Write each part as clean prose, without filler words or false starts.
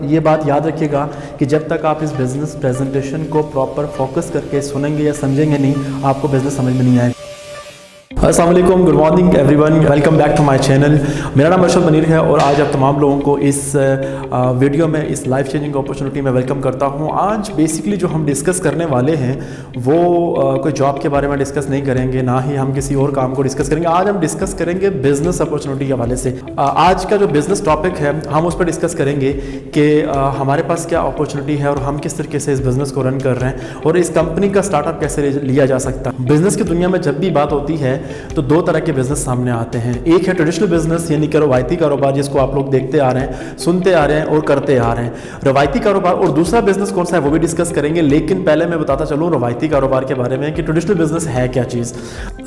ये बात याद रखिएगा कि जब तक आप इस बिज़नेस प्रेजेंटेशन को प्रॉपर फोकस करके सुनेंगे या समझेंगे नहीं, आपको बिज़नेस समझ में नहीं आएगा। अस्सलाम वालेकुम, good morning everyone, welcome back to my channel. मेरा नाम अर्शद मनीर है और आज आप तमाम लोगों को इस वीडियो में, इस लाइफ चेंजिंग अपॉर्चुनिटी में वेलकम करता हूं। आज बेसिकली जो हम डिस्कस करने वाले हैं वो कोई जॉब के बारे में डिस्कस नहीं करेंगे, ना ही हम किसी और काम को डिस्कस करेंगे। आज हम डिस्कस करेंगे बिज़नेस अपॉर्चुनिटी के हवाले से। आज का जो बिज़नेस टॉपिक है हम उस पर डिस्कस करेंगे कि हमारे पास क्या अपॉर्चुनिटी है और हम किस तरीके से इस बिज़नेस को रन कर रहे हैं और इस कंपनी का स्टार्टअप कैसे लिया जा सकता है। बिज़नेस की दुनिया में जब भी बात होती है तो दो तरह के बिजनेस सामने आते हैं। एक है ट्रेडिशनल बिजनेस, यानी कि रवायती कारोबार, जिसको आप लोग देखते आ रहे हैं, सुनते आ रहे हैं और करते आ रहे हैं, रवायती कारोबार। और दूसरा बिजनेस कौन सा है वो भी डिस्कस करेंगे, लेकिन पहले मैं बताता चलूँ रवायती कारोबार के बारे में कि ट्रेडिशनल बिजनेस है क्या चीज़।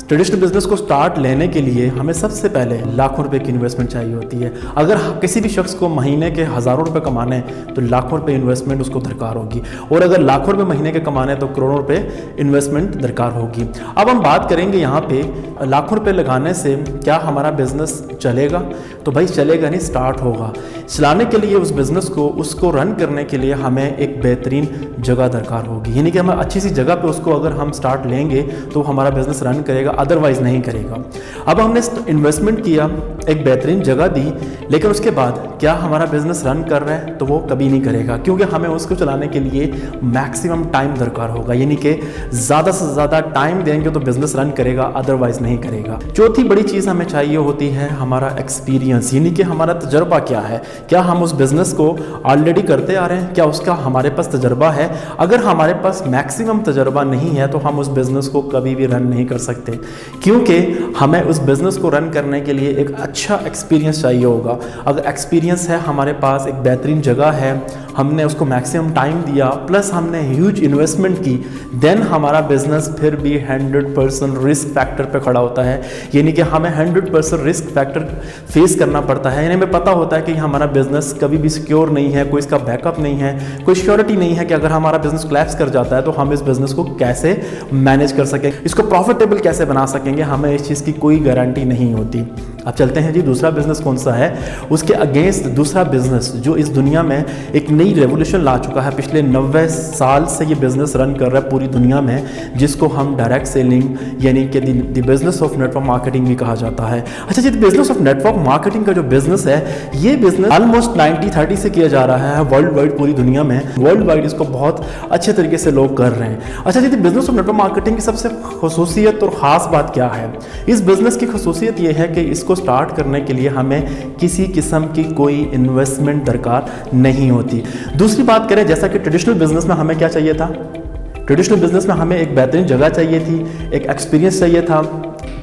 ट्रेडिशनल बिजनेस को स्टार्ट लेने के लिए हमें सबसे पहले लाखों रुपए की इन्वेस्टमेंट चाहिए होती है। अगर किसी भी शख्स को महीने के हज़ारों रुपए कमाने तो लाखों रुपए इन्वेस्टमेंट उसको दरकार होगी, और अगर लाखों रुपए महीने के कमाने तो करोड़ों रुपए इन्वेस्टमेंट दरकार होगी। अब हम बात करेंगे यहाँ पे लाखों रुपए लगाने से क्या हमारा बिजनेस चलेगा, तो भाई चलेगा नहीं, स्टार्ट होगा। चलाने के लिए उस बिज़नेस को, उसको रन करने के लिए हमें एक बेहतरीन जगह दरकार होगी, यानी कि हमें अच्छी सी जगह पे उसको अगर हम स्टार्ट लेंगे तो हमारा बिज़नेस रन करेगा, अदरवाइज़ नहीं करेगा। अब हमने इन्वेस्टमेंट किया, एक बेहतरीन जगह दी, लेकिन उसके बाद क्या हमारा बिज़नेस रन कर रहा है, तो वो कभी नहीं करेगा, क्योंकि हमें उसको चलाने के लिए मैक्सिमम टाइम दरकार होगा, यानी कि ज़्यादा से ज़्यादा टाइम देंगे तो बिज़नेस रन करेगा, अदरवाइज़ नहीं करेगा। चौथी बड़ी चीज़ हमें चाहिए होती है हमारा एक्सपीरियंस, यानी कि हमारा तजर्बा क्या है, क्या हम उस बिज़नेस को ऑलरेडी करते आ रहे हैं, क्या उसका हमारे पास तजर्बा है। अगर हमारे पास मैक्सिमम तजर्बा नहीं है तो हम उस बिज़नेस को कभी भी रन नहीं कर सकते, क्योंकि हमें उस बिज़नेस को रन करने के लिए एक अच्छा एक्सपीरियंस चाहिए होगा। अगर एक्सपीरियंस है हमारे पास, एक बेहतरीन जगह है, हमने उसको मैक्सिमम टाइम दिया, प्लस हमने ह्यूज इन्वेस्टमेंट की, देन हमारा बिज़नेस फिर भी 100% रिस्क फैक्टर पे खड़ा होता है, यानी कि हमें 100% रिस्क फैक्टर फेस करना पड़ता है। यानी हमें पता होता है कि हमारा बिज़नेस कभी भी सिक्योर नहीं है, कोई इसका बैकअप नहीं है, कोई श्योरिटी नहीं है कि अगर हमारा बिज़नेस कोलैप्स कर जाता है तो हम इस बिज़नेस को कैसे मैनेज कर सकें, इसको प्रॉफिटेबल कैसे बना सकेंगे, हमें इस चीज़ की कोई गारंटी नहीं होती। अब चलते हैं जी, दूसरा बिज़नेस कौन सा है, उसके अगेंस्ट दूसरा बिज़नेस जो इस दुनिया में एक नई रेवोल्यूशन ला चुका है। पिछले 90 साल से ये बिज़नेस रन कर रहा है पूरी दुनिया में, जिसको हम डायरेक्ट सेलिंग यानी कि the business of network marketing भी कहा जाता है। अच्छा जी, बिज़नेस ऑफ नेटवर्क मार्केटिंग का जो बिज़नेस है, ये बिज़नेस ऑलमोस्ट 90-30 से किया जा रहा है वर्ल्ड वाइड, पूरी दुनिया में वर्ल्ड वाइड इसको बहुत अच्छे तरीके से लोग कर रहे हैं। अच्छा जी, बिज़नेस ऑफ नेटवर्क मार्केटिंग की सबसे खसूसियत और ख़ास बात क्या है? इस बिज़नेस की खसूसियत ये है कि इसको स्टार्ट करने के लिए हमें किसी किस्म की कोई इन्वेस्टमेंट दरकार नहीं होती। दूसरी बात करें, जैसा कि ट्रेडिशनल बिजनेस में हमें क्या चाहिए था, ट्रेडिशनल बिजनेस में हमें एक बेहतरीन जगह चाहिए थी, एक एक्सपीरियंस चाहिए था,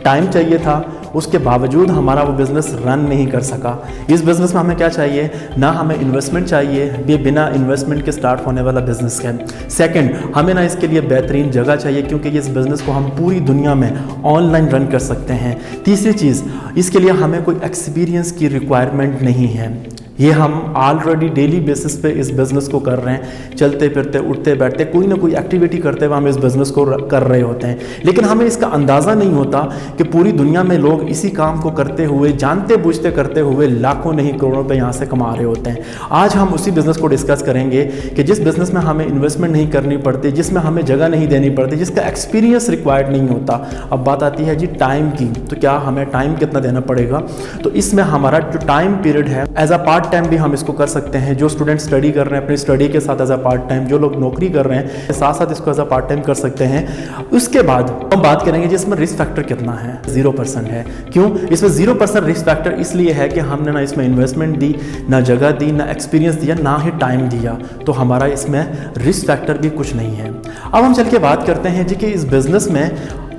टाइम चाहिए था, उसके बावजूद हमारा वो बिज़नेस रन नहीं कर सका। इस बिज़नेस में हमें क्या चाहिए, ना हमें इन्वेस्टमेंट चाहिए, ये बिना इन्वेस्टमेंट के स्टार्ट होने वाला बिज़नेस है। सेकंड, हमें ना इसके लिए बेहतरीन जगह चाहिए, क्योंकि इस बिज़नेस को हम पूरी दुनिया में ऑनलाइन रन कर सकते हैं। तीसरी चीज़, इसके लिए हमें कोई एक्सपीरियंस की रिक्वायरमेंट नहीं है, ये हम ऑलरेडी डेली बेसिस पे इस बिज़नेस को कर रहे हैं, चलते फिरते उठते बैठते कोई ना कोई एक्टिविटी करते हुए हम इस बिज़नेस को कर रहे होते हैं, लेकिन हमें इसका अंदाज़ा नहीं होता कि पूरी दुनिया में लोग इसी काम को करते हुए, जानते बूझते करते हुए लाखों नहीं करोड़ों रुपए यहाँ से कमा रहे होते हैं। आज हम उसी बिज़नेस को डिस्कस करेंगे कि जिस बिज़नेस में हमें इन्वेस्टमेंट नहीं करनी पड़ती, जिसमें हमें जगह नहीं देनी पड़ती, जिसका एक्सपीरियंस रिक्वायर्ड नहीं होता। अब बात आती है जी टाइम की, तो क्या हमें टाइम कितना देना पड़ेगा? तो इसमें हमारा जो टाइम पीरियड है, एज अ पार्ट टाइम भी हम इसको कर सकते हैं। जो स्टूडेंट स्टडी कर रहे हैं अपनी स्टडी के साथ एज अ पार्ट टाइम, जो लोग नौकरी कर रहे हैं साथ साथ इसको एज अ पार्ट टाइम कर सकते हैं। उसके बाद हम बात करेंगे जिसमें रिस्क फैक्टर कितना है, 0% है। क्यों इसमें 0% रिस्क फैक्टर? इसलिए है कि हमने ना इसमें इन्वेस्टमेंट दी, ना जगह दी, ना एक्सपीरियंस दिया, ना ही टाइम दिया, तो हमारा इसमें रिस्क फैक्टर भी कुछ नहीं है। अब हम चल के बात करते हैं जी कि इस बिज़नेस में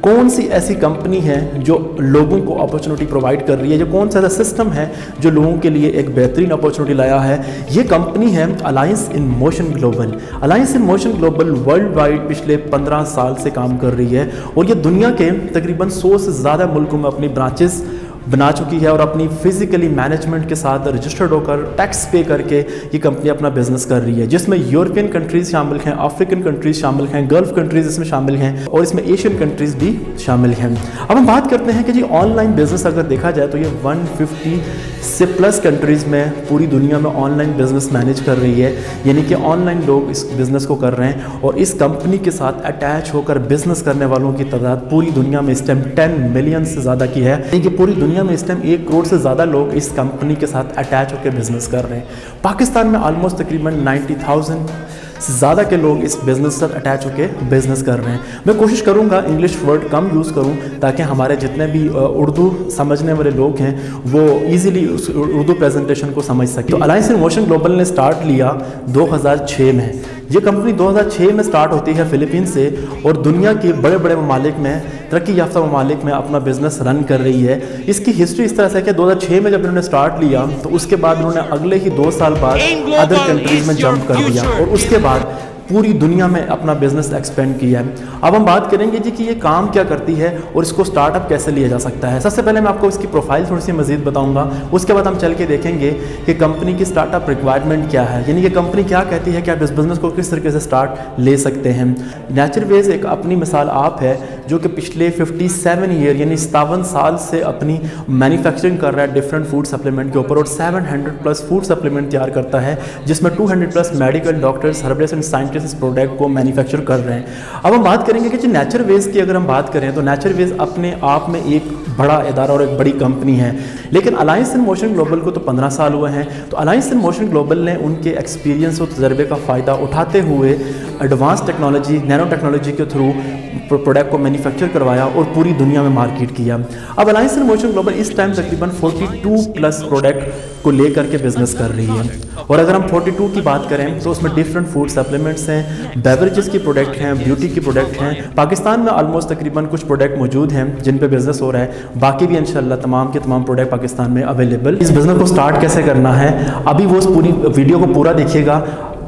कौन सी ऐसी कंपनी है जो लोगों को अपॉर्चुनिटी प्रोवाइड कर रही है, जो कौन सा ऐसा सिस्टम है जो लोगों के लिए एक बेहतरीन अपॉर्चुनिटी लाया है। ये कंपनी है alliance in motion global. Alliance in motion global world wide पिछले 15 साल से काम कर रही है और ये दुनिया के तकरीबन 100 से ज़्यादा मुल्कों में अपनी ब्रांचेस बना चुकी है और अपनी फिजिकली मैनेजमेंट के साथ रजिस्टर्ड होकर टैक्स पे करके ये कंपनी अपना बिजनेस कर रही है, जिसमें यूरोपियन कंट्रीज़ शामिल हैं, अफ्रीकन कंट्रीज़ शामिल हैं, गल्फ कंट्रीज़ इसमें शामिल हैं और इसमें एशियन कंट्रीज़ भी शामिल हैं। अब हम बात करते हैं कि जी ऑनलाइन बिजनेस अगर देखा जाए तो ये 150 से प्लस कंट्रीज़ में पूरी दुनिया में ऑनलाइन बिजनेस मैनेज कर रही है, यानी कि ऑनलाइन लोग इस बिज़नेस को कर रहे हैं। और इस कंपनी के साथ अटैच होकर बिज़नेस करने वालों की तादाद पूरी दुनिया में इस टाइम 10 मिलियन से ज़्यादा की है, यानी कि पूरी दुनिया में इस टाइम 1 करोड़ से ज़्यादा लोग इस कंपनी के साथ अटैच होकर बिज़नेस कर रहे हैं। पाकिस्तान में ऑलमोस्ट तकरीबन 90,000 से ज़्यादा के लोग इस बिज़नेस से अटैच होकर बिज़नेस कर रहे हैं। मैं कोशिश करूंगा इंग्लिश वर्ड कम यूज़ करूं ताकि हमारे जितने भी उर्दू समझने वाले लोग हैं वो इजीली उस उर्दू प्रेजेंटेशन को समझ सकें। तो अलायंस इन मोशन ग्लोबल ने स्टार्ट लिया 2006 में। ये कंपनी 2006 में स्टार्ट होती है फ़िलीपींस से और दुनिया के बड़े बड़े ममालिक में, तरक्की याफ्ता ममालिक में अपना बिज़नेस रन कर रही है। इसकी हिस्ट्री इस तरह से है कि 2006 में जब इन्होंने स्टार्ट लिया तो उसके बाद इन्होंने अगले ही 2 साल बाद अदर कंट्रीज़ में जंप कर दिया और उसके बाद पूरी दुनिया में अपना बिजनेस एक्सपेंड किया है। अब हम बात करेंगे जी कि ये काम क्या करती है और इसको स्टार्टअप कैसे लिया जा सकता है। सबसे पहले मैं आपको इसकी प्रोफाइल थोड़ी सी मजीद बताऊंगा, उसके बाद हम चल के देखेंगे कि कंपनी की स्टार्टअप रिक्वायरमेंट क्या है, यानी कि कंपनी क्या कहती है कि आप इस बिज़नेस को किस तरीके से स्टार्ट ले सकते हैं। नेचरवेज एक अपनी मिसाल आप है जो कि पिछले 57 ईयर यानी 57 साल से अपनी मैन्युफैक्चरिंग कर रहा है डिफरेंट फूड सप्लीमेंट के ऊपर और 700+ फूड सप्लीमेंट तैयार करता है, जिसमें 200+ medical doctors, herbalist and scientist इस प्रोडक्ट को मैन्युफैक्चर कर रहे हैं। अब हम बात करेंगे कि जो नेचरवेज की अगर हम बात करें तो नेचरवेज अपने आप में एक बड़ा इदारा और एक बड़ी कंपनी है, लेकिन अलायंस इन मोशन ग्लोबल को तो 15 साल हुए हैं। तो अलायंस इन मोशन ग्लोबल ने उनके एक्सपीरियंस और तजर्बे का फ़ायदा उठाते हुए एडवांस टेक्नोलॉजी, नैनो टेक्नोलॉजी के थ्रू प्रोडक्ट को मैन्युफैक्चर करवाया और पूरी दुनिया में मार्केट किया। अब अलायंस इन मोशन ग्लोबल इस टाइम तकरीबन 42+ प्रोडक्ट को लेकर के बिजनेस कर रही है। और अगर हम 42 की बात करें तो उसमें डिफरेंट फूड सप्लीमेंट्स हैं, बेवरेजेस की प्रोडक्ट हैं, ब्यूटी की प्रोडक्ट हैं। पाकिस्तान में ऑलमोस्ट तकरीबन कुछ प्रोडक्ट मौजूद हैं जिन पे बिजनेस हो रहा है, बाकी भी इंशाल्लाह तमाम के तमाम प्रोडक्ट पाकिस्तान में अवेलेबल। इस बिज़नेस को स्टार्ट कैसे करना है अभी वो पूरी वीडियो को पूरा देखिएगा,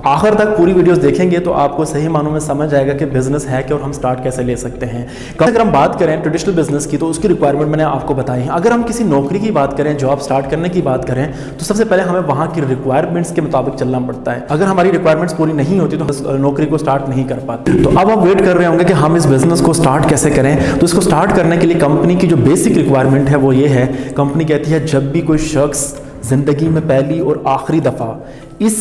आखिर तक पूरी वीडियोस देखेंगे तो आपको सही मानों में समझ आएगा कि बिज़नेस है क्या और हम स्टार्ट कैसे ले सकते हैं। अगर हम बात करें ट्रेडिशनल बिज़नेस की तो उसकी रिक्वायरमेंट मैंने आपको बताई है। अगर हम किसी नौकरी की बात करें, जॉब स्टार्ट करने की बात करें तो सबसे पहले हमें वहाँ की रिक्वायरमेंट्स के मुताबिक चलना पड़ता है। अगर हमारी रिक्वायरमेंट्स पूरी नहीं होती तो हम नौकरी को स्टार्ट नहीं कर पाते। तो अब आप वेट कर रहे होंगे कि हम इस बिज़नेस को स्टार्ट कैसे करें। तो इसको स्टार्ट करने के लिए कंपनी की जो बेसिक रिक्वायरमेंट है वो ये है, कंपनी कहती है जब भी कोई शख्स ज़िंदगी में पहली और आखिरी दफ़ा इस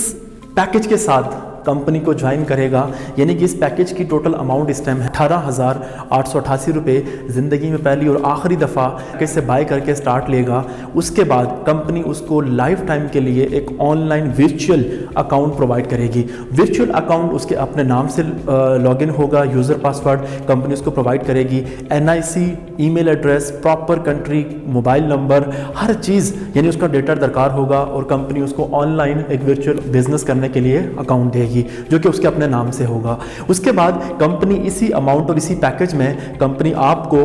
पैकेज के साथ कंपनी को ज्वाइन करेगा, यानी कि इस पैकेज की टोटल अमाउंट इस टाइम है 18,888 रुपये, ज़िंदगी में पहली और आखिरी दफ़ा कैसे बाय करके स्टार्ट लेगा, उसके बाद कंपनी उसको लाइफ टाइम के लिए एक ऑनलाइन वर्चुअल अकाउंट प्रोवाइड करेगी। वर्चुअल अकाउंट उसके अपने नाम से लॉगिन होगा, यूज़र पासवर्ड कंपनी उसको प्रोवाइड करेगी, NIC, email address, proper country, mobile number, हर चीज़ यानी उसका डेटा दरकार होगा और कंपनी उसको ऑनलाइन एक वर्चुअल बिजनेस करने के लिए अकाउंट देगी जो कि उसके अपने नाम से होगा। उसके बाद कंपनी इसी अमाउंट और इसी पैकेज में कंपनी आपको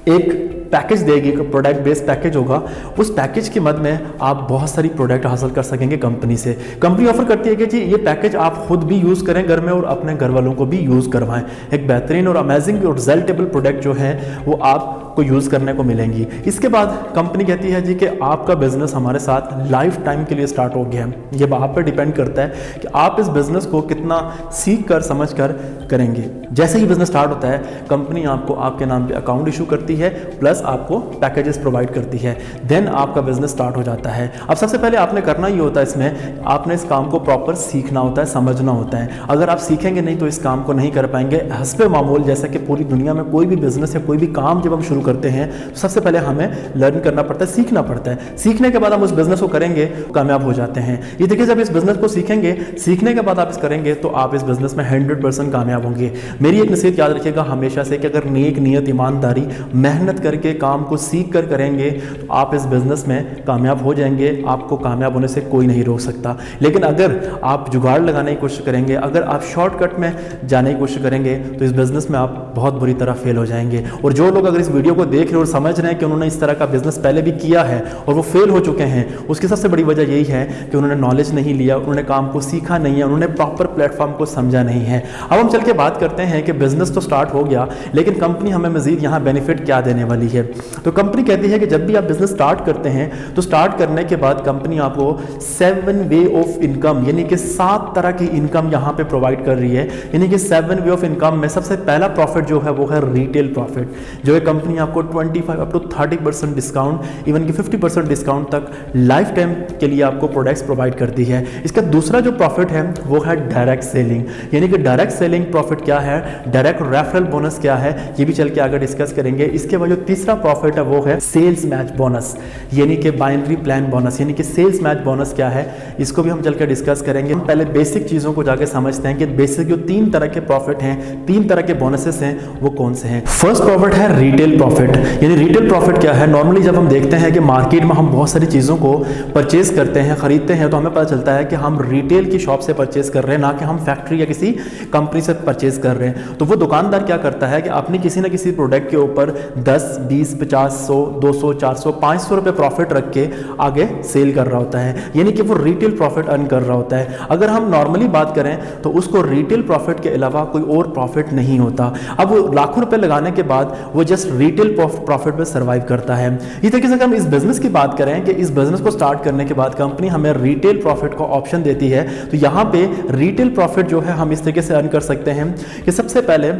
एक पैकेज देगी, प्रोडक्ट बेस्ड पैकेज होगा। उस पैकेज की मद में आप बहुत सारी प्रोडक्ट हासिल कर सकेंगे कंपनी से। कंपनी ऑफर करती है कि जी ये पैकेज आप खुद भी यूज़ करें घर में और अपने घर वालों को भी यूज़ करवाएं। एक बेहतरीन और अमेजिंग और रिजल्टेबल प्रोडक्ट जो है वो आपको यूज़ करने को मिलेंगी। इसके बाद कंपनी कहती है जी कि आपका बिजनेस हमारे साथ लाइफ टाइम के लिए स्टार्ट हो गया है। ये आप पर डिपेंड करता है कि आप इस बिज़नेस को कितना सीख कर समझ कर करेंगे। जैसे ही बिज़नेस स्टार्ट होता है कंपनी आपको आपके नाम पे अकाउंट इशू करती है, प्लस आपको पैकेजेस प्रोवाइड करती है, देन आपका बिजनेस स्टार्ट हो जाता है। अब सबसे पहले आपने करना ही होता है इसमें, आपने इस काम को प्रॉपर सीखना होता है, समझना होता है। अगर आप सीखेंगे नहीं तो इस काम को नहीं कर पाएंगे। हस्बे मामूल जैसा कि पूरी दुनिया में कोई भी बिजनेस या कोई भी काम जब हम शुरू करते हैं तो सबसे पहले हमें लर्न करना पड़ता है, सीखना पड़ता है। सीखने के बाद हम उस बिजनेस को करेंगे, कामयाब हो जाते हैं। ये देखिए जब इस बिजनेस को सीखेंगे, सीखने के बाद आप इस करेंगे तो आप इस बिजनेस में 100% कामयाब होंगे। मेरी एक नसीहत याद रखिएगा हमेशा से कि अगर नेक नियत, ईमानदारी, मेहनत करके काम को सीख कर करेंगे तो आप इस बिज़नेस में कामयाब हो जाएंगे। आपको कामयाब होने से कोई नहीं रोक सकता। लेकिन अगर आप जुगाड़ लगाने की कोशिश करेंगे, अगर आप शॉर्टकट में जाने की कोशिश करेंगे तो इस बिज़नेस में आप बहुत बुरी तरह फेल हो जाएंगे। और जो लोग अगर इस वीडियो को देख रहे हैं और समझ रहे हैं कि उन्होंने इस तरह का बिज़नेस पहले भी किया है और वो फेल हो चुके हैं, उसकी सबसे बड़ी वजह यही है कि उन्होंने नॉलेज नहीं लिया, उन्होंने काम को सीखा नहीं है, उन्होंने प्रॉपर प्लेटफॉर्म को समझा नहीं है। अब हम चल के बात करते हैं कि बिज़नेस तो स्टार्ट हो गया, लेकिन कंपनी हमें मज़ीद यहाँ बेनिफिट क्या देने वाली है। तो कंपनी कहती है कि जब भी आप बिजनेस स्टार्ट करते हैं तो स्टार्ट करने के बाद कंपनी आपको 7 वे ऑफ इनकम यानी कि 7 तरह की इनकम यहाँ पे प्रोवाइड कर रही है। यानी कि 7 वे ऑफ इनकम में सबसे पहला प्रॉफिट जो है वो है रिटेल प्रॉफिट, जो है कंपनी आपको 25 अप टू 30% डिस्काउंट, इवन कि 50% डिस्काउंट तक लाइफ टाइम के लिए आपको प्रोडक्ट्स प्रोवाइड करती है। इसका दूसरा जो प्रॉफिट है वो है डायरेक्ट सेलिंग, यानी कि डायरेक्ट सेलिंग प्रॉफिट क्या है, डायरेक्ट रेफरल बोनस क्या है, ये भी चल के आगे डिस्कस करेंगे। इसके बाद जो तीसरा प्रॉफिट है वो है सेल्स मैच बोनस, यानी कि बाइनरी प्लान बोनस, यानी कि सेल्स मैच बोनस क्या है, इसको भी हम चल के डिस्कस करेंगे। हम पहले बेसिक चीज़ों को जाके समझते हैं कि बेसिक जो 3 तरह के प्रॉफिट हैं, 3 तरह के बोनसेस हैं, वो कौन से हैं। फर्स्ट प्रॉफिट है रिटेल प्रॉफिट, यानी रिटेल प्रॉफिट क्या है, नॉर्मली जब हम देखते हैं कि मार्केट में हम बहुत सारी चीज़ों को परचेज करते हैं, खरीदते हैं, तो हमें पता चलता है कि हम रिटेल की शॉप से परचेज कर रहे हैं, ना कि हम फैक्ट्री या किसी कंपनी से परचेज कर रहे हैं। तो वो दुकानदार क्या करता है कि अपनी किसी ना किसी प्रोडक्ट के ऊपर 10, 20, 50, 100, 200, 400, 500 रुपये प्रॉफिट रख के आगे सेल कर रहा होता है, यानी कि वो रिटेल प्रॉफिट अर्न कर रहा होता है। अगर हम नॉर्मली बात करें तो उसको रिटेल प्रॉफिट के अलावा कोई और प्रॉफिट नहीं होता। अब वो लाखों रुपए लगाने के बाद वो जस्ट रिटेल प्रॉफिट में सर्वाइव करता है। इस तरीके से अगर हम इस बिजनेस की बात करें कि इस बिजनेस को स्टार्ट करने के बाद कंपनी हमें रिटेल प्रॉफिट का ऑप्शन देती है, तो यहाँ पे रिटेल प्रॉफिट जो है हम इस तरीके से अर्न कर सकते हैं कि सबसे पहले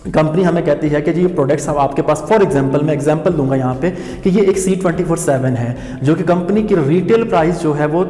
कंपनी हमें कहती है कि जी ये प्रोडक्ट्स अब आपके पास, फॉर एग्जांपल मैं एग्जांपल दूंगा यहाँ पे कि ये एक C24/7 है, जो कि कंपनी की रिटेल प्राइस जो है वो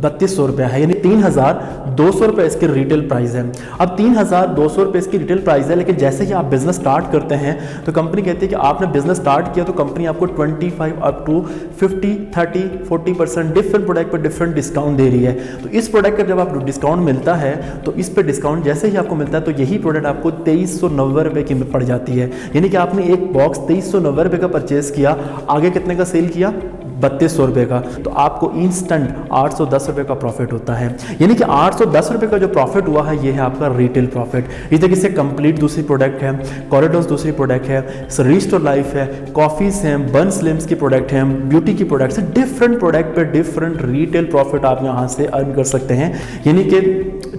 3200 रुपये है, यानी 3200 रुपये इसकी रिटेल प्राइस है। अब 3200 रुपये इसकी रिटेल प्राइस है, लेकिन जैसे ही आप बिजनेस स्टार्ट करते हैं तो कंपनी कहती है कि आपने बिजनेस स्टार्ट किया तो कंपनी आपको 25 अप टू 50, 30, 40% डिफरेंट प्रोडक्ट पर डिफरेंट डिस्काउंट दे रही है। तो इस प्रोडक्ट का जब आपको डिस्काउंट मिलता है तो इस पर डिस्काउंट जैसे ही आपको मिलता है तो यही प्रोडक्ट आपको 2390 रुपये की पड़ जाती है, यानी कि आपने एक बॉक्स 2390 रुपये का परचेज किया, आगे कितने का सेल किया, 3200 रुपये का, तो आपको इंस्टेंट 810 रुपये का प्रॉफिट होता है। यानी कि 810 रुपये का जो प्रॉफिट हुआ है ये है आपका रिटेल प्रॉफिट। इस तरीके से कंप्लीट दूसरी प्रोडक्ट है, कॉरिडोर्स दूसरी प्रोडक्ट है, रिस्टोर लाइफ है, कॉफ़ीज़ हैं, बन स्लिम्स की प्रोडक्ट हैं, ब्यूटी की प्रोडक्ट्स है, डिफरेंट प्रोडक्ट पे डिफरेंट रिटेल प्रॉफिट आप यहाँ से अर्न कर सकते हैं। यानी कि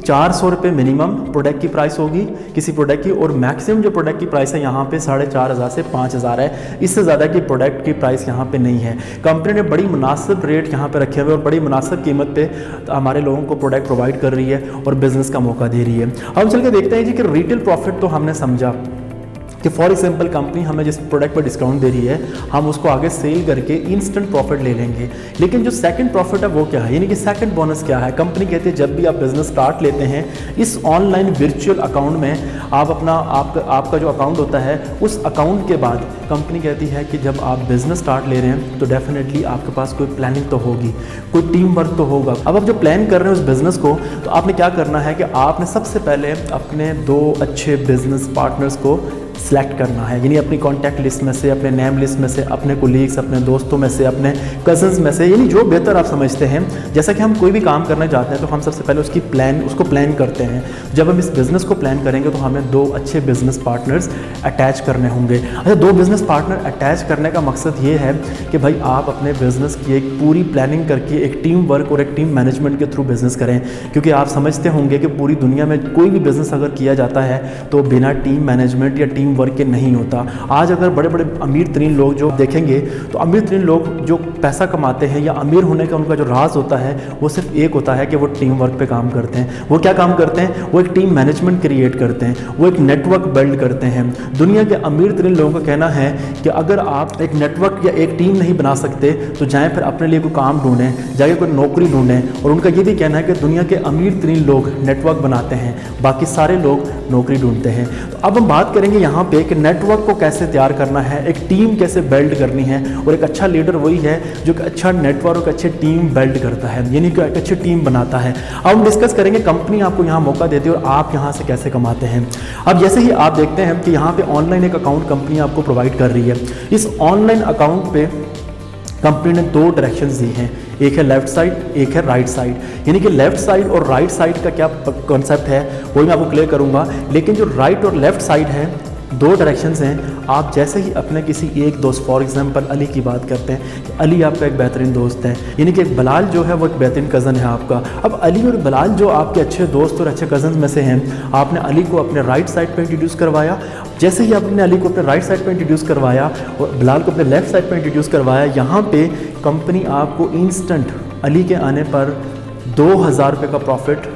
400 रुपये मिनिमम प्रोडक्ट की प्राइस होगी किसी प्रोडक्ट की, और मैक्सिमम जो प्रोडक्ट की प्राइस है यहाँ पे 4500 से 5000 है, इससे ज़्यादा की प्रोडक्ट की प्राइस यहाँ पे नहीं है। कंपनी ने बड़ी मुनासिब रेट यहाँ पे रखे हुए और बड़ी मुनासिब कीमत पे हमारे लोगों को प्रोडक्ट प्रोवाइड कर रही है और बिजनेस का मौका दे रही है। अब चल के देखते हैं जी कि रिटेल प्रॉफिट तो हमने समझा कि फॉर एग्जाम्पल कंपनी हमें जिस प्रोडक्ट पर डिस्काउंट दे रही है हम उसको आगे सेल करके इंस्टेंट प्रॉफिट ले लेंगे। लेकिन जो सेकंड प्रॉफिट है वो क्या है, यानी कि सेकंड बोनस क्या है। कंपनी कहती है जब भी आप बिजनेस स्टार्ट लेते हैं इस ऑनलाइन वर्चुअल अकाउंट में आप अपना आपका जो अकाउंट होता है उस अकाउंट के बाद कंपनी कहती है कि जब आप बिजनेस स्टार्ट ले रहे हैं तो डेफिनेटली आपके पास कोई प्लानिंग तो होगी, कोई टीम वर्क तो होगा। अब आप जो प्लान कर रहे हैं उस बिज़नेस को, तो आपने क्या करना है कि आपने सबसे पहले अपने 2 अच्छे बिजनेस पार्टनर्स को सिलेक्ट करना है, यानी अपनी कॉन्टैक्ट लिस्ट में से, अपने नेम लिस्ट में से, अपने कोलीग्स, अपने दोस्तों में से, अपने कजन्स में से, यानी जो बेहतर आप समझते हैं। जैसा कि हम कोई भी काम करना चाहते हैं तो हम सबसे पहले उसको प्लान करते हैं। जब हम इस बिज़नेस को प्लान करेंगे तो हमें 2 अच्छे बिजनेस पार्टनर्स अटैच करने होंगे। अच्छा, 2 बिजनेस पार्टनर अटैच करने का मकसद ये है कि भाई आप अपने बिजनेस की एक पूरी प्लानिंग करके एक टीम वर्क और एक टीम मैनेजमेंट के थ्रू बिजनेस करें, क्योंकि आप समझते होंगे कि पूरी दुनिया में कोई भी बिजनेस अगर किया जाता है तो बिना टीम मैनेजमेंट या टीम वर्क के नहीं होता। आज अगर बड़े बड़े अमीर तरीन लोग जो देखेंगे तो अमीर तरीन लोग जो पैसा कमाते हैं या अमीर होने का उनका जो राज होता है वो सिर्फ एक होता है कि वो टीम वर्क पे काम करते हैं। वो क्या काम करते हैं, वो एक टीम मैनेजमेंट क्रिएट करते हैं, वो एक नेटवर्क बिल्ड करते हैं। दुनिया के अमीर तरीन लोगों का कहना है कि अगर आप एक नेटवर्क या एक टीम नहीं बना सकते तो जाएँ फिर अपने लिए कोई काम ढूंढें, जाके कोई नौकरी ढूंढें। और उनका ये भी कहना है कि दुनिया के अमीर तरीन लोग नेटवर्क बनाते हैं, बाकी सारे लोग नौकरी ढूंढते हैं। तो अब हम बात करेंगे यहाँ पे कि नेटवर्क को कैसे तैयार करना है, एक टीम कैसे बिल्ड करनी है, और एक अच्छा लीडर वही है जो कि अच्छा नेटवर्क, अच्छी टीम बिल्ड करता है, यानी कि एक अच्छी टीम बनाता है। अब हम डिस्कस करेंगे कंपनी आपको यहाँ मौका देती है और आप यहाँ से कैसे कमाते हैं। अब जैसे ही आप देखते हैं कि यहाँ पे ऑनलाइन एक अकाउंट कंपनी आपको प्रोवाइड कर रही है। इस ऑनलाइन अकाउंट पे कंपनी ने 2 डायरेक्शंस दी हैं, एक है लेफ्ट साइड, एक है राइट साइड। यानी कि लेफ्ट साइड और राइट साइड का क्या कॉन्सेप्ट है वही मैं आपको क्लियर करूँगा। लेकिन जो राइट और लेफ्ट साइड है 2 डायरेक्शंस हैं। आप जैसे ही अपने किसी एक दोस्त, फॉर एग्जांपल अली की बात करते हैं कि अली आपका एक बेहतरीन दोस्त है, यानी कि एक बलाल जो है वो एक बेहतरीन कज़न है आपका। अब अली और बलाल जो आपके अच्छे दोस्त और अच्छे कज़न में से हैं, आपने अली को अपने राइट साइड पे इंट्रोड्यूस करवाया। जैसे ही आपने अली को अपने राइट साइड पे इंट्रोड्यूस करवाया और बलाल को अपने लेफ्ट साइड पे इंट्रोड्यूस करवाया, यहाँ पे कंपनी आपको इंस्टेंट अली के आने पर 2000 रुपये का प्रॉफिट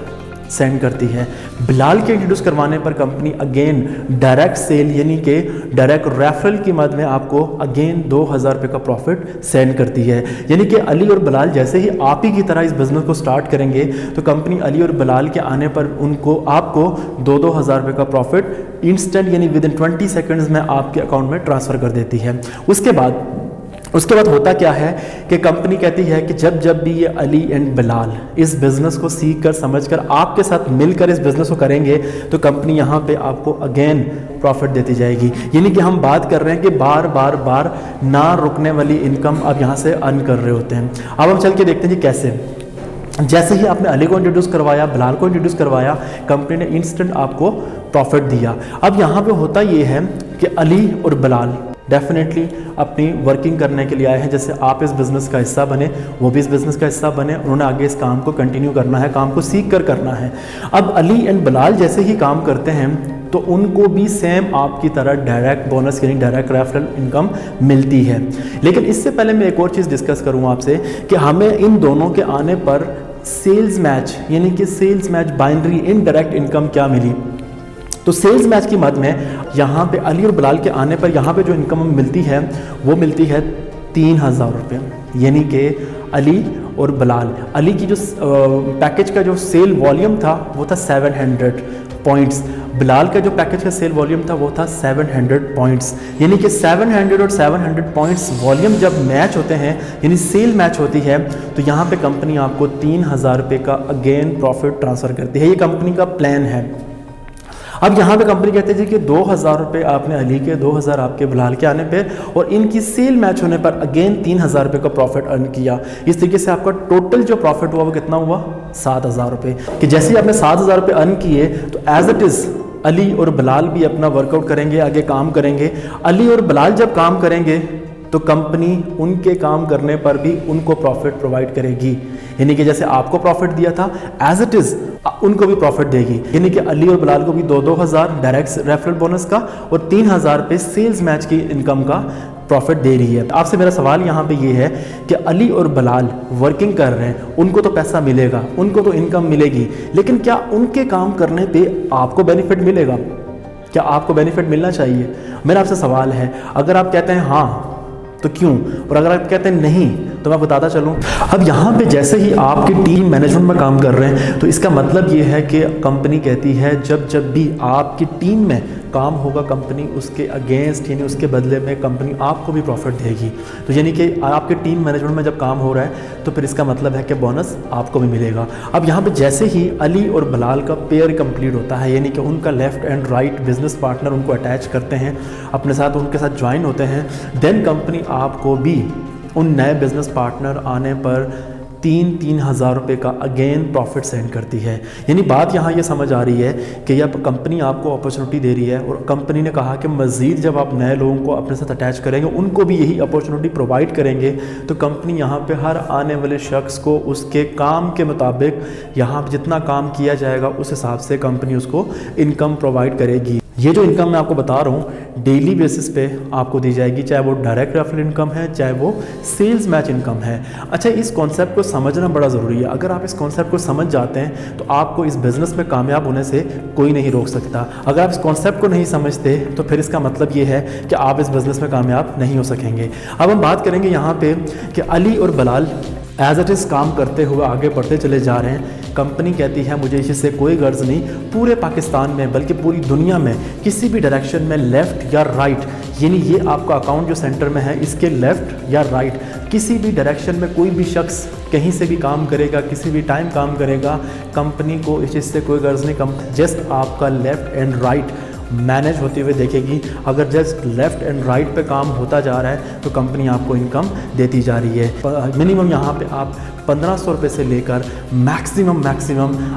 सेंड करती है। बिलाल के इंट्रोड्यूस करवाने पर कंपनी अगेन डायरेक्ट सेल यानी कि डायरेक्ट रेफरल की मद में आपको अगेन 2000 रुपये का प्रॉफिट सेंड करती है। यानी कि अली और बिलाल जैसे ही आप ही की तरह इस बिज़नेस को स्टार्ट करेंगे तो कंपनी अली और बिलाल के आने पर आपको 2-2 हज़ार रुपये का प्रॉफिट इंस्टेंट यानी विद इन 20 सेकेंड्स में आपके अकाउंट में ट्रांसफ़र कर देती है। उसके बाद होता क्या है कि कंपनी कहती है कि जब भी ये अली एंड बिलाल इस बिज़नेस को सीख कर समझ कर आपके साथ मिलकर इस बिज़नेस को करेंगे तो कंपनी यहाँ पे आपको अगेन प्रॉफिट देती जाएगी। यानी कि हम बात कर रहे हैं कि बार ना रुकने वाली इनकम आप यहाँ से अर्न कर रहे होते हैं। अब हम चल के देखते हैं जी कैसे। जैसे ही आपने अली को इंट्रोड्यूस करवाया, बिलाल को इंट्रोड्यूस करवाया, कंपनी ने इंस्टेंट आपको प्रॉफिट दिया। अब यहाँ पे होता ये है कि अली और बिलाल डेफिनेटली अपनी वर्किंग करने के लिए आए हैं। जैसे आप इस बिज़नेस का हिस्सा बने, वो भी इस बिज़नेस का हिस्सा बने, उन्होंने आगे इस काम को कंटिन्यू करना है, काम को सीख कर करना है। अब अली एंड बिलाल जैसे ही काम करते हैं तो उनको भी सेम आपकी तरह डायरेक्ट बोनस यानी डायरेक्ट रेफरल इनकम मिलती है। लेकिन इससे पहले मैं एक और चीज़ डिस्कस करूँ आपसे कि हमें इन दोनों के आने पर सेल्स मैच यानी कि sales match binary indirect income क्या मिली। तो सेल्स मैच की मद में यहाँ पे अली और बिलाल के आने पर यहाँ पे जो इनकम मिलती है वो मिलती है 3000 रुपये। यानी कि अली और बिलाल, अली की जो पैकेज का जो सेल वॉल्यूम था वो था 700 पॉइंट्स, बिलाल का जो पैकेज का सेल वॉल्यूम था वो था 700 पॉइंट्स। यानी कि 700 और 700 पॉइंट्स वॉल्यूम जब मैच होते हैं यानी सेल मैच होती है तो यहाँ पे कंपनी आपको 3000 रुपये का अगेन प्रॉफिट ट्रांसफ़र करती है। ये कंपनी का प्लान है। अब यहाँ पे कंपनी कहते हैं कि 2000 रुपये आपने अली के, 2000 आपके बिलाल के आने पे और इनकी सेल मैच होने पर अगेन 3000 रुपये का प्रॉफिट अर्न किया। इस तरीके से आपका टोटल जो प्रॉफिट हुआ वो कितना हुआ 7000 रुपये। कि जैसे ही आपने 7000 रुपये अर्न किए तो एज इट इज़ अली और बिलाल भी अपना वर्कआउट करेंगे, आगे काम करेंगे। अली और बिलाल जब काम करेंगे तो कंपनी उनके काम करने पर भी उनको प्रॉफिट प्रोवाइड करेगी। यानी कि जैसे आपको प्रॉफिट दिया था एज इट इज़ उनको भी प्रॉफिट देगी। यानी कि अली और बिलाल को भी 2-2 हज़ार डायरेक्ट रेफरल बोनस का और 3000 रुपये सेल्स मैच की इनकम का प्रॉफिट दे रही है। आपसे मेरा सवाल यहाँ पे ये है कि अली और बिलाल वर्किंग कर रहे हैं, उनको तो पैसा मिलेगा, उनको तो इनकम मिलेगी, लेकिन क्या उनके काम करने पे आपको बेनिफिट मिलेगा? क्या आपको बेनिफिट मिलना चाहिए? मेरा आपसे सवाल है। अगर आप कहते हैं हाँ तो क्यों, और अगर आप कहते हैं नहीं तो मैं बताता चलूं। अब यहाँ पे जैसे ही आपकी टीम मैनेजमेंट में काम कर रहे हैं तो इसका मतलब ये है कि कंपनी कहती है जब भी आपकी टीम में काम होगा कंपनी उसके अगेंस्ट यानी उसके बदले में कंपनी आपको भी प्रॉफिट देगी। तो यानी कि आपके टीम मैनेजमेंट में जब काम हो रहा है तो फिर इसका मतलब है कि बोनस आपको भी मिलेगा। अब यहाँ पे जैसे ही अली और बिलाल का पेयर कंप्लीट होता है यानी कि उनका left and right business partner उनको अटैच करते हैं अपने साथ, उनके साथ ज्वाइन होते हैं, देन कंपनी आपको भी उन नए बिजनेस पार्टनर आने पर 3-3 हज़ार रुपये का अगेन प्रॉफिट सेंड करती है। यानी बात यहाँ ये समझ आ रही है कि यह कंपनी आपको अपॉर्चुनिटी दे रही है और कंपनी ने कहा कि मज़ीद जब आप नए लोगों को अपने साथ अटैच करेंगे उनको भी यही अपॉर्चुनिटी प्रोवाइड करेंगे तो कंपनी यहाँ पे हर आने वाले शख्स को उसके काम के मुताबिक यहाँ पर जितना काम किया जाएगा उस हिसाब से कंपनी उसको इनकम प्रोवाइड करेगी। ये जो इनकम मैं आपको बता रहा हूँ डेली बेसिस पे आपको दी जाएगी, चाहे वो डायरेक्ट रेफरल इनकम है चाहे वो सेल्स मैच इनकम है। अच्छा, इस कॉन्सेप्ट को समझना बड़ा ज़रूरी है। अगर आप इस कॉन्सेप्ट को समझ जाते हैं तो आपको इस बिज़नेस में कामयाब होने से कोई नहीं रोक सकता। अगर आप इस कॉन्सेप्ट को नहीं समझते तो फिर इसका मतलब ये है कि आप इस बिज़नेस में कामयाब नहीं हो सकेंगे। अब हम बात करेंगे यहाँ पर कि अली और बिलाल एज इट इज़ काम करते हुए आगे बढ़ते चले जा रहे हैं। कंपनी कहती है मुझे इससे कोई गर्ज नहीं, पूरे पाकिस्तान में बल्कि पूरी दुनिया में किसी भी डायरेक्शन में लेफ़्ट या राइट यानी ये आपका अकाउंट जो सेंटर में है इसके लेफ़्ट या राइट किसी भी डायरेक्शन में कोई भी शख्स कहीं से भी काम करेगा, किसी भी टाइम काम करेगा, कंपनी को इस चीज़ से कोई गर्ज नहीं। जस्ट आपका लेफ़्ट एंड राइट मैनेज होते हुए देखेगी। अगर जस्ट लेफ़्ट एंड राइट पे काम होता जा रहा है तो कंपनी आपको इनकम देती जा रही है। मिनिमम यहाँ पे आप 1500 रुपये से लेकर मैक्सिमम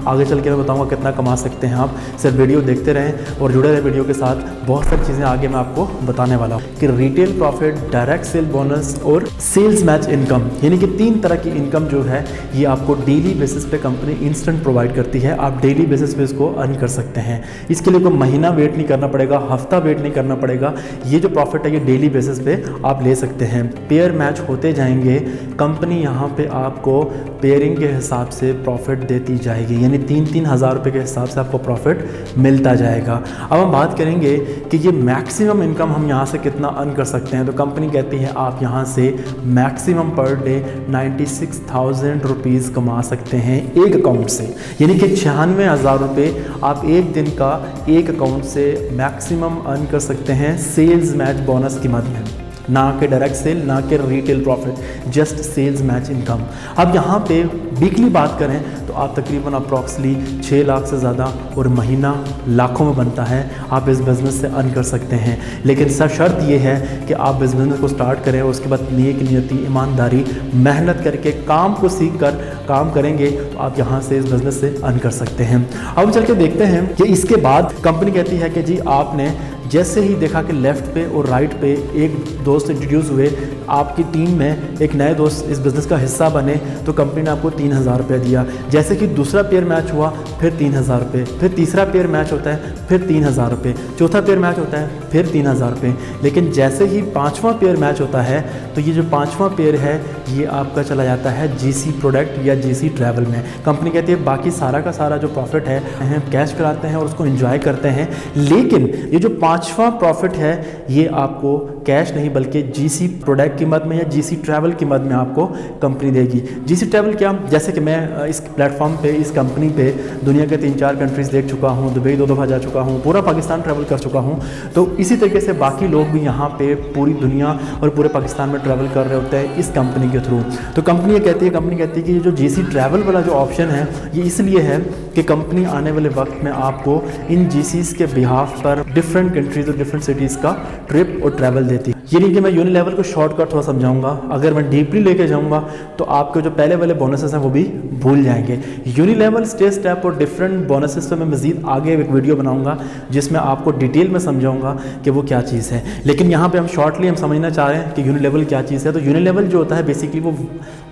आगे चल के मैं बताऊँगा कितना कमा सकते हैं आप। सिर्फ वीडियो देखते रहें और जुड़े रहे वीडियो के साथ। बहुत सारी चीज़ें आगे मैं आपको बताने वाला हूँ कि retail profit, direct cell bonus और सेल्स मैच इनकम यानी कि 3 तरह की इनकम जो है ये आपको डेली बेसिस पे कंपनी इंस्टेंट प्रोवाइड करती है। आप डेली बेसिस पे इसको अर्न कर सकते हैं। इसके लिए कोई महीना वेट नहीं करना पड़ेगा, हफ्ता वेट नहीं करना पड़ेगा। ये जो प्रॉफिट है ये डेली बेसिस पे आप ले सकते हैं। पेयर मैच होते जाएंगे, कंपनी यहाँ पे आपको आपको पेयरिंग के हिसाब से प्रॉफिट देती जाएगी, यानी 3-3 हज़ार रुपये के हिसाब से आपको प्रॉफिट मिलता जाएगा। अब हम बात करेंगे कि ये मैक्सिमम इनकम हम यहाँ से कितना अर्न कर सकते हैं। तो कंपनी कहती है आप यहाँ से मैक्सिमम पर डे 96,000 रुपीज़ कमा सकते हैं एक अकाउंट से, यानी कि 96,000 रुपये आप एक दिन का एक अकाउंट से मैक्सिमम अर्न कर सकते हैं सेल्स मैच बोनस की मद में, ना कि डायरेक्ट सेल, ना कि retail profit, just sales match income. अब यहाँ पे वीकली बात करें तो आप तकरीबन अप्रॉक्सली 6 लाख से ज़्यादा और महीना लाखों में बनता है, आप इस बिज़नेस से अर्न कर सकते हैं। लेकिन सर शर्त ये है कि आप इस बिज़नेस को स्टार्ट करें और उसके बाद नेक नियति, ईमानदारी, मेहनत करके काम को सीख कर काम करेंगे तो आप यहाँ से इस बिज़नेस से अर्न कर सकते हैं। अब चल के देखते हैं कि इसके बाद कंपनी कहती है कि जी आपने जैसे ही देखा कि लेफ़्ट पे और राइट पे एक दोस्त इंट्रोड्यूस हुए, आपकी टीम में एक नए दोस्त इस बिज़नेस का हिस्सा बने, तो कंपनी ने आपको 3,000 रुपये दिया। जैसे कि दूसरा पेयर मैच हुआ फिर 3,000 रुपये, फिर तीसरा पेयर मैच होता है फिर 3,000 रुपये, चौथा पेयर मैच होता है फिर 3,000 रुपये। लेकिन जैसे ही 5वां पेयर मैच होता है तो ये जो 5वां पेयर है ये आपका चला जाता है जीसी प्रोडक्ट या जीसी ट्रैवल में। कंपनी कहती है बाकी सारा का सारा जो प्रॉफिट है हम कैश कराते हैं और उसको एंजॉय करते हैं, लेकिन ये जो 5वां प्रॉफिट है ये आपको कैश नहीं बल्कि जीसी प्रोडक्ट की मद में या जीसी ट्रैवल की मद में आपको कंपनी देगी। जीसी ट्रैवल क्या, जैसे कि मैं इस प्लेटफॉर्म पे, इस कंपनी पे दुनिया के 3-4 कंट्रीज़ देख चुका हूँ, दुबई 2 दफ़ा जा चुका हूँ, पूरा पाकिस्तान ट्रैवल कर चुका हूँ, तो इसी तरीके से बाकी लोग भी यहाँ पे पूरी दुनिया और पूरे पाकिस्तान में ट्रैवल कर रहे होते हैं इस कंपनी के थ्रू। तो कंपनी ये कहती है कि ये जो जीसी ट्रैवल वाला जो ऑप्शन है ये इसलिए है कि कंपनी आने वाले वक्त में आपको इन जीसीज़ के बिहाफ पर डिफरेंट कंट्रीज़ और डिफरेंट सिटीज़ का ट्रिप और ट्रैवल देती है। ये नहीं कि मैं यूनिलेवल को शॉर्टकट थोड़ा समझाऊंगा, अगर मैं डीपली लेके जाऊंगा तो आपके जो पहले वाले बोनसेस हैं वो भी भूल जाएंगे। यूनिलेवल स्टेज स्टेप और डिफरेंट बोनसेस पे मैं मज़ीद आगे एक वीडियो बनाऊंगा जिसमें आपको डिटेल में समझाऊंगा कि वो क्या चीज़ है। लेकिन यहाँ पे हम शॉर्टली हम समझना चाह रहे हैं कि यूनिलेवल क्या चीज़ है। तो यूनिलेवल जो होता है बेसिकली वो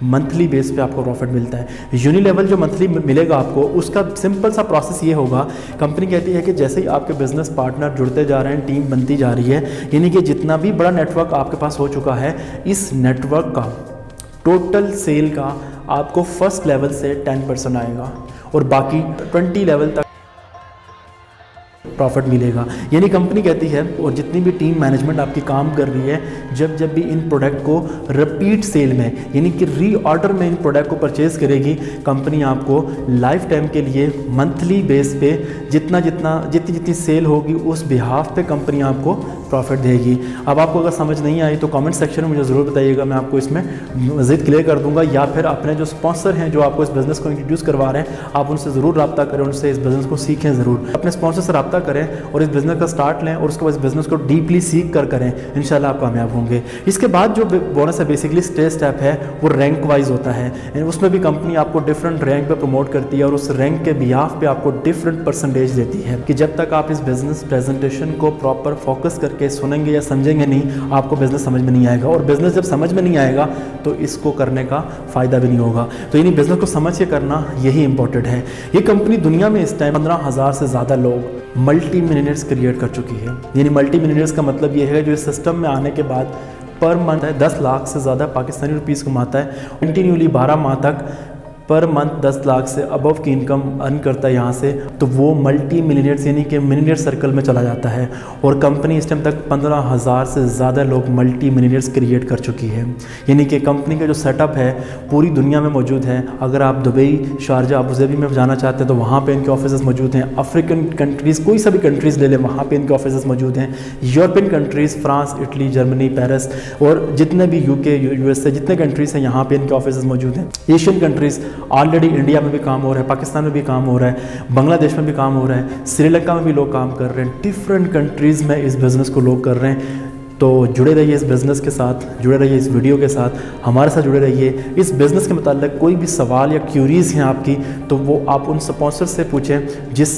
मंथली बेस पे आपको प्रॉफिट मिलता है। यूनिलेवल जो मंथली मिलेगा आपको, उसका सिंपल सा प्रोसेस ये होगा, कंपनी कहती है कि जैसे ही आपके बिजनेस पार्टनर जुड़ते जा रहे हैं, टीम बनती जा रही है, यानी कि जितना भी बड़ा नेटवर्क आपके पास हो चुका है, इस नेटवर्क का टोटल सेल का आपको फर्स्ट लेवल से 10% आएगा और बाकी 20 लेवल तक प्रॉफिट मिलेगा। यानी कंपनी कहती है और जितनी भी टीम मैनेजमेंट आपकी काम कर रही है, जब भी इन प्रोडक्ट को रिपीट सेल में यानी कि रीऑर्डर में इन प्रोडक्ट को परचेज़ करेगी, कंपनी आपको लाइफ टाइम के लिए मंथली बेस पे जितनी सेल होगी उस बिहाफ पे कंपनी आपको प्रॉफिट देगी। अब आपको अगर समझ नहीं आई तो कमेंट सेक्शन में मुझे ज़रूर बताइएगा, मैं आपको इसमें मज़ीद क्लियर कर दूंगा, या फिर अपने जो स्पॉन्सर हैं जो आपको इस बिज़नेस को इंट्रोड्यूस करवा रहे हैं आप उनसे ज़रूर रब्ता करें, उनसे इस बिज़नेस को सीखें ज़रूर। अपने स्पॉन्सर से रब्ता करें और इस बिज़नेस का स्टार्ट लें और उसके बाद इस बिज़नेस को डीपली सीख कर करें, इंशाल्लाह आप कामयाब होंगे। इसके बाद जो बोनस है बेसिकली स्टेज स्टेप है वो रैंक वाइज होता है, उसमें भी कंपनी आपको डिफरेंट रैंक पे प्रमोट करती है और उस रैंक के बिहाफ पे आपको डिफरेंट परसेंटेज देती है कि जब तक आप इस बिज़नेस प्रेजेंटेशन को प्रॉपर फोकस करके सुनेंगे या समझेंगे नहीं, आपको बिज़नेस समझ में नहीं आएगा, और बिज़नेस जब समझ में नहीं आएगा तो इसको करने का फ़ायदा भी नहीं होगा। तो यानी बिज़नेस को समझ के करना यही इंपॉर्टेंट है। ये कंपनी दुनिया में इस टाइम 15,000 से ज़्यादा लोग मल्टी मिलियनेयर्स क्रिएट कर चुकी है। यानी मल्टी मिलियनेयर्स का मतलब ये है जो इस सिस्टम में आने के बाद पर मंथ 10 लाख से ज़्यादा पाकिस्तानी रुपीज़ कमाता है, कंटिन्यूली 12 माह तक पर मंथ 10 लाख से अबव की इनकम अर्न करता है यहाँ से, तो वो मल्टी मिलियनेयर्स यानी कि मिलियनेयर सर्कल में चला जाता है। और कंपनी इस टाइम तक 15,000 से ज़्यादा लोग मल्टी मिलियनेयर्स क्रिएट कर चुकी है। यानी कि कंपनी का जो सेटअप है पूरी दुनिया में मौजूद है। अगर आप दुबई, शारजा, अबूज़ाबी में जाना चाहते हैं तो वहाँ पे इनके ऑफिस मौजूद हैं। अफ्रीकन कंट्रीज़, कोई सा भी कंट्रीज़ ले लें, वहाँ पे इनके ऑफिस मौजूद हैं। European countries, France, Italy, Germany, Paris और जितने भी यूके, यूएसए जितने कंट्रीज़ हैं यहाँ पे इनके ऑफिस मौजूद हैं। एशियन कंट्रीज़ ऑलरेडी इंडिया में भी काम हो रहा है, पाकिस्तान में भी काम हो रहा है, बांग्लादेश में भी काम हो रहा है, श्रीलंका में भी लोग काम कर रहे हैं। डिफरेंट कंट्रीज़ में इस बिज़नेस को लोग कर रहे हैं। तो जुड़े रहिए इस बिज़नेस के साथ, जुड़े रहिए इस वीडियो के साथ, हमारे साथ जुड़े रहिए। इस बिज़नेस के मतलब कोई भी सवाल या क्यूरीज़ हैं आपकी तो वो आप उन स्पॉन्सर से पूछें जिस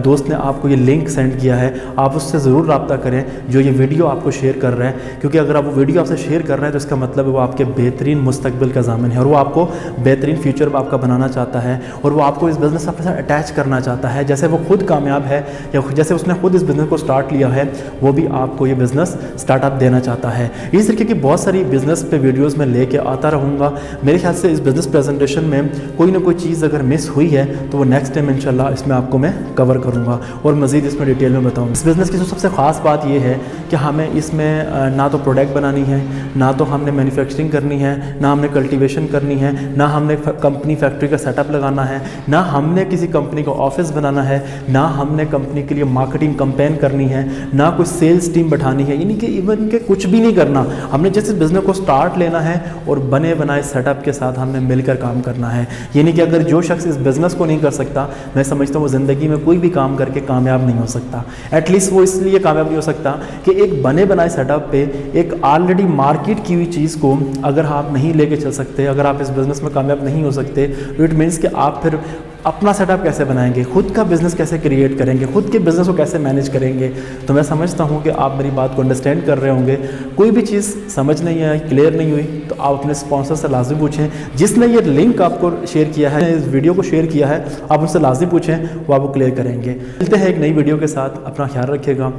दोस्त ने आपको ये लिंक सेंड किया है, आप उससे ज़रूर रब्ता करें जो ये वीडियो आपको शेयर कर रहा है, क्योंकि अगर आप वो वीडियो आपसे शेयर कर रहे हैं तो इसका मतलब है वो आपके बेहतरीन मुस्तकबिल का ज़ामिन है और वो आपको बेहतरीन फ्यूचर आपका बनाना चाहता है और वो आपको इस बिज़नेस से अपने साथ अटैच करना चाहता है। जैसे वो खुद कामयाब है या जैसे उसने खुद इस बिज़नेस को स्टार्ट लिया है, वो भी आपको ये बिज़नेस स्टार्टअप स्टार्टअप देना चाहता है। इस तरीके की बहुत सारी बिजनेस पे वीडियोस में लेके आता रहूँगा। मेरे ख्याल से इस बिज़नेस प्रेजेंटेशन में कोई ना कोई चीज़ अगर मिस हुई है तो वो नेक्स्ट टाइम इंशाल्लाह इसमें आपको मैं कवर करूँगा और मज़ीद इसमें डिटेल में बताऊँगा। इस बिज़नेस की जो सबसे ख़ास बात ये है कि हमें इसमें ना तो प्रोडक्ट बनानी है, ना तो हमने मैन्युफैक्चरिंग करनी है, ना हमने कल्टीवेशन करनी है, ना हमने कंपनी फैक्ट्री का सेटअप लगाना है, ना हमने किसी कंपनी का ऑफिस बनाना है, ना हमने कंपनी के लिए मार्केटिंग कैंपेन करनी है, ना कोई सेल्स टीम बैठानी है, यानी कि इवन के कुछ भी नहीं करना। हमने जैसे बिज़नेस को स्टार्ट लेना है और बने बनाए सेटअप के साथ हमने मिलकर काम करना है। यानी कि अगर जो शख्स इस बिज़नेस को नहीं कर सकता, मैं समझता हूँ वो ज़िंदगी में कोई भी काम करके कामयाब नहीं हो सकता। एटलीस्ट वो इसलिए कामयाब नहीं हो सकता कि एक बने बनाए सेटअप पे एक ऑलरेडी मार्केट की हुई चीज़ को अगर आप नहीं लेके चल सकते, अगर आप इस बिज़नेस में कामयाब नहीं हो सकते, तो इट मीन्स कि आप फिर अपना सेटअप कैसे बनाएंगे, खुद का बिज़नेस कैसे क्रिएट करेंगे, खुद के बिज़नेस को कैसे मैनेज करेंगे। तो मैं समझता हूँ कि आप मेरी बात को अंडरस्टैंड कर रहे होंगे। कोई भी चीज़ समझ नहीं आई, क्लियर नहीं हुई, तो आप अपने स्पॉन्सर से लाजमी पूछें। जिसने ये लिंक आपको शेयर किया है, इस वीडियो को शेयर किया है, आप उनसे लाजमी पूछें, वो आपको क्लियर करेंगे। मिलते हैं एक नई वीडियो के साथ। अपना ख्याल रखिएगा।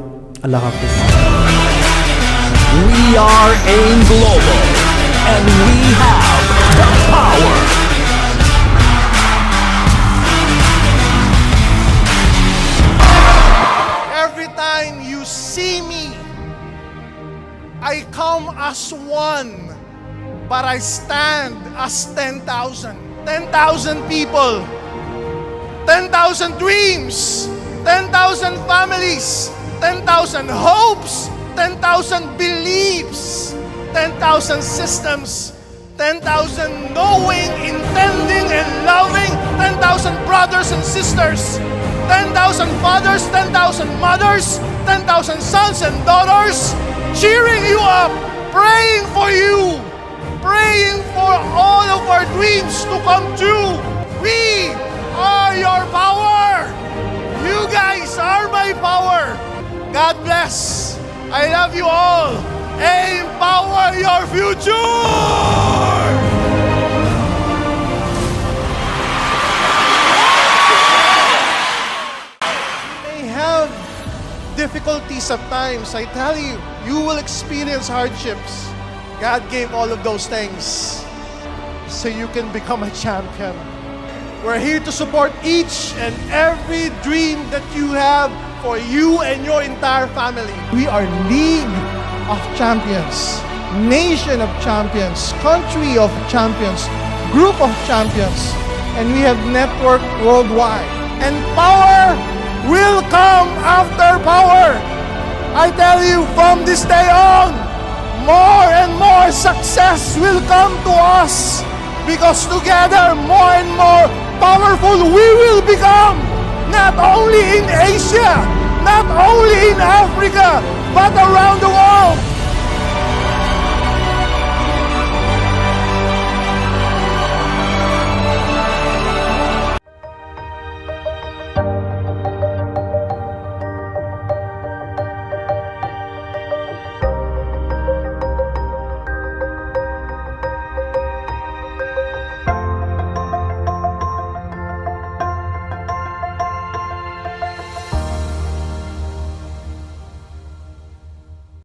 अल्लाह हाफ़िज़। We are AIM Global, and we have the power. Every time you see me, I come as one, but I stand as 10,000. 10,000 people, 10,000 dreams, 10,000 families, 10,000 hopes, 10,000 beliefs, 10,000 systems, 10,000 knowing, intending, and loving, 10,000 brothers and sisters, 10,000 fathers, 10,000 mothers, 10,000 sons and daughters, cheering you up, praying for you, praying for all of our dreams to come true. We are your power. You guys are my power. God bless. I love you all. Empower your future! You may have difficulties at times. I tell you, you will experience hardships. God gave all of those things so you can become a champion. We're here to support each and every dream that you have for you and your entire family. We are League of Champions, Nation of Champions, Country of Champions, Group of Champions, and we have network worldwide. And power will come after power. I tell you, from this day on, more and more success will come to us, because together, more and more powerful we will become. Not only in Asia, not only in Africa, but around the world.